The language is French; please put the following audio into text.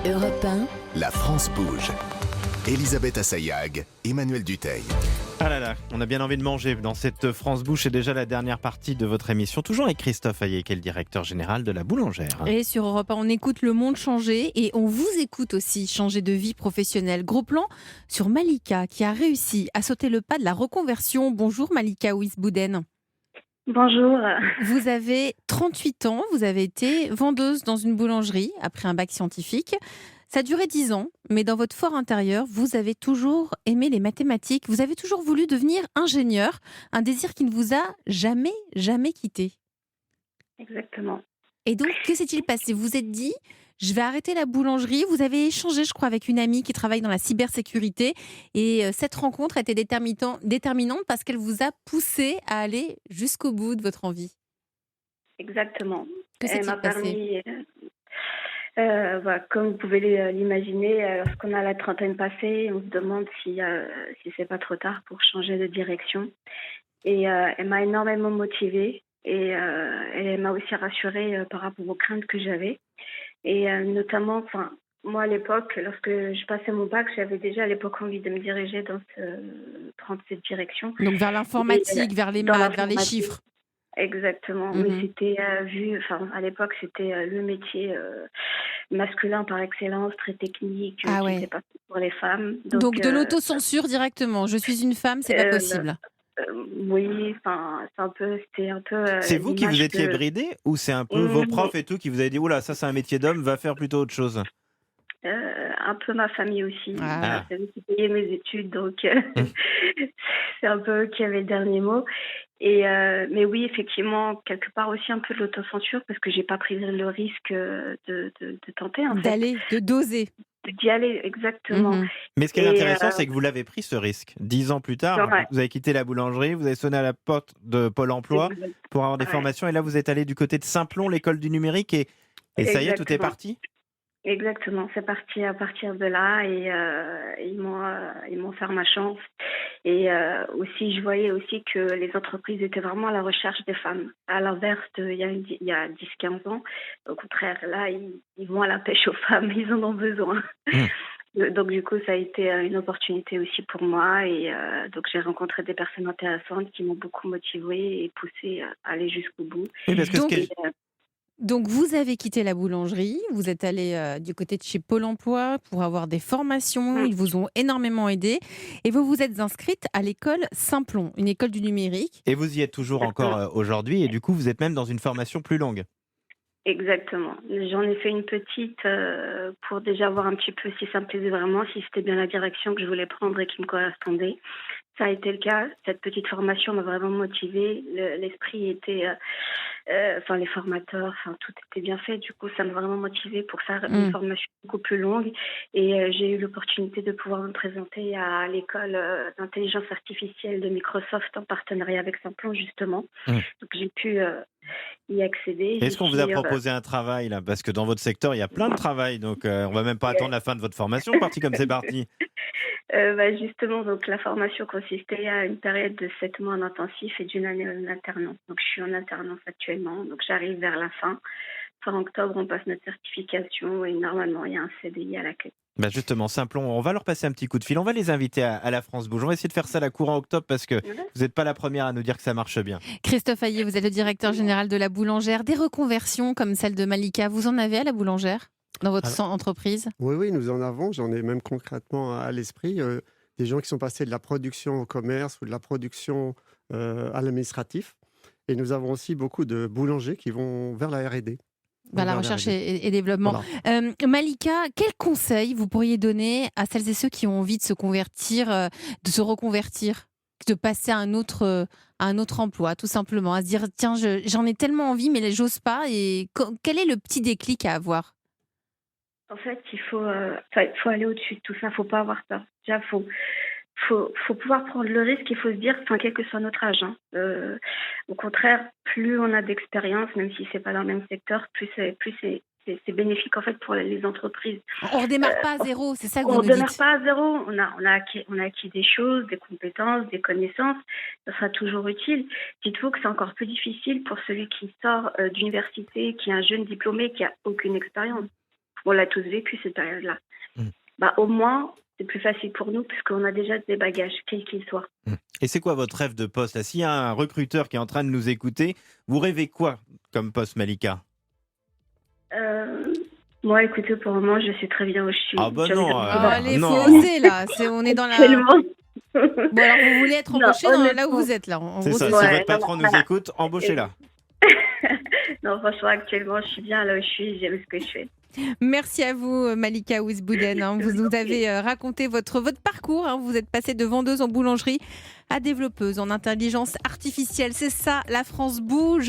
Europe 1. La France bouge. Elisabeth Assayag, Emmanuel Dutheil. Ah là là, on a bien envie de manger dans cette France Bouche. C'est déjà la dernière partie de votre émission, toujours avec Christophe Hayet, qui est le directeur général de la Boulangère. Et sur Europe 1, on écoute le monde changer et on vous écoute aussi changer de vie professionnelle. Gros plan sur Malika qui a réussi à sauter le pas de la reconversion. Bonjour Malika Ouisbouden. Bonjour. Vous avez 38 ans, vous avez été vendeuse dans une boulangerie après un bac scientifique. Ça a duré 10 ans, mais dans votre fort intérieur, vous avez toujours aimé les mathématiques. Vous avez toujours voulu devenir ingénieur, un désir qui ne vous a jamais quitté. Exactement. Et donc, que s'est-il passé? Vous vous êtes dit, je vais arrêter la boulangerie. Vous avez échangé, je crois, avec une amie qui travaille dans la cybersécurité. Et cette rencontre était déterminante parce qu'elle vous a poussé à aller jusqu'au bout de votre envie. Exactement. Que Elle m'a s'est-il passé? permis, comme vous pouvez l'imaginer, lorsqu'on a la trentaine passée, on se demande si c'est pas trop tard pour changer de direction. Et elle m'a énormément motivée et elle m'a aussi rassurée par rapport aux craintes que j'avais. Et notamment, moi à l'époque, lorsque je passais mon bac, j'avais déjà à l'époque envie de me diriger prendre cette direction. Donc vers l'informatique, vers les dans maths, vers les l'informatique. chiffres. Exactement, mais c'était à l'époque, c'était le métier masculin par excellence, très technique, Ah qui ouais. n'était pas fait pour les femmes. Donc de l'autocensure directement. Je suis une femme, c'est pas euh, possible. oui, c'était un peu. C'est vous qui vous l'image étiez que- bridé ou c'est un peu vos profs et tout qui vous avez dit oula, ça c'est un métier d'homme, va faire plutôt autre chose? Un peu ma famille aussi. Ah. C'est eux qui payaient mes études, donc Mmh. c'est un peu eux qui avaient le dernier mot. Mais oui, effectivement, quelque part aussi un peu de l'autocensure parce que j'ai pas pris le risque de tenter en fait, D'aller, de doser. d'y aller exactement. Mhm. Mais ce qui est Et intéressant, c'est que vous l'avez pris ce risque. 10 ans plus tard, ouais. vous avez quitté la boulangerie, vous avez sonné à la porte de Pôle emploi pour avoir des Ouais. formations et là vous êtes allé du côté de Simplon, l'école du numérique et ça y est, tout est Exactement. parti? Exactement, c'est parti à partir de là et ils m'ont offert ma chance. Et aussi, je voyais aussi que les entreprises étaient vraiment à la recherche des femmes. À l'inverse il y a 10-15 ans, au contraire, là, ils vont à la pêche aux femmes, ils en ont besoin. Donc du coup, ça a été une opportunité aussi pour moi et donc j'ai rencontré des personnes intéressantes qui m'ont beaucoup motivée et poussée à aller jusqu'au bout. Oui, parce que ce Donc, qui est- Donc, vous avez quitté la boulangerie, vous êtes allé du côté de chez Pôle emploi pour avoir des formations, ils vous ont énormément aidé et vous vous êtes inscrite à l'école Simplon, une école du numérique. Et vous y êtes toujours encore aujourd'hui et du coup vous êtes même dans une formation plus longue. Exactement. J'en ai fait une petite pour déjà voir un petit peu si ça me plaisait vraiment, si c'était bien la direction que je voulais prendre et qui me correspondait. Ça a été le cas. Cette petite formation m'a vraiment motivée. L'esprit était, les formateurs, tout était bien fait. Du coup, ça m'a vraiment motivée pour faire une formation beaucoup plus longue. Et j'ai eu l'opportunité de pouvoir me présenter à l'école d'intelligence artificielle de Microsoft en partenariat avec Simplon, justement. Donc, j'ai pu y accéder. Est-ce qu'on vous a proposé un travail là? Parce que dans votre secteur, il y a plein de travail, donc on va même pas attendre la fin de votre formation, parti comme c'est parti. Justement, donc la formation consistait à une période de 7 mois en intensif et d'une année en alternance. Donc je suis en alternance actuellement, donc j'arrive vers la fin. Fin octobre, on passe notre certification et normalement, il y a un CDI à la clé. Justement, Simplon, on va leur passer un petit coup de fil, on va les inviter à la France Bouge. On va essayer de faire ça la courant octobre parce que vous n'êtes pas la première à nous dire que ça marche bien. Christophe Hayet, vous êtes le directeur général de la boulangère. Des reconversions comme celle de Malika, vous en avez à la boulangère dans votre entreprise? Oui, nous en avons. J'en ai même concrètement à l'esprit. Des gens qui sont passés de la production au commerce ou de la production à l'administratif. Et nous avons aussi beaucoup de boulangers qui vont vers la R&D. Vers la recherche et développement. Voilà. Malika, quel conseil vous pourriez donner à celles et ceux qui ont envie de se convertir, de se reconvertir, de passer à un autre emploi, tout simplement, à se dire tiens, j'en ai tellement envie, mais j'ose pas. Et quel est le petit déclic à avoir? En fait, il faut aller au-dessus de tout ça. Il ne faut pas avoir peur. Déjà, faut pouvoir prendre le risque. Il faut se dire, quel que soit notre âge. Au contraire, plus on a d'expérience, même si c'est pas dans le même secteur, plus c'est bénéfique en fait pour les entreprises. On redémarre pas à zéro, c'est ça que vous On nous ne démarre dites. pas à zéro. On a acquis des choses, des compétences, des connaissances. Ça sera toujours utile. Dites-vous que c'est encore plus difficile pour celui qui sort d'université, qui est un jeune diplômé, qui a aucune expérience. On l'a tous vécu cette période-là. Mm. Au moins, c'est plus facile pour nous puisqu'on a déjà des bagages, quels qu'ils soient. Et c'est quoi votre rêve de poste là? S'il y a un recruteur qui est en train de nous écouter, vous rêvez quoi comme poste, Malika? Moi, écoutez, pour le moment, je sais très bien où je suis. Ah bah J'ai non, regardé- Oh, allez, non. faut oser là. On est dans la. Tellement. Bon, alors vous voulez être Non, embauché là où honnêtement. vous êtes là. En C'est gros, ça, c'est si Ouais, votre patron non, nous voilà. écoute, embauchez-la. Non, franchement, actuellement, je suis bien là où je suis, j'aime ce que je fais. Merci à vous, Malika Ouzbouden. Vous nous avez raconté votre parcours. Vous êtes passée de vendeuse en boulangerie à développeuse en intelligence artificielle. C'est ça, la France bouge.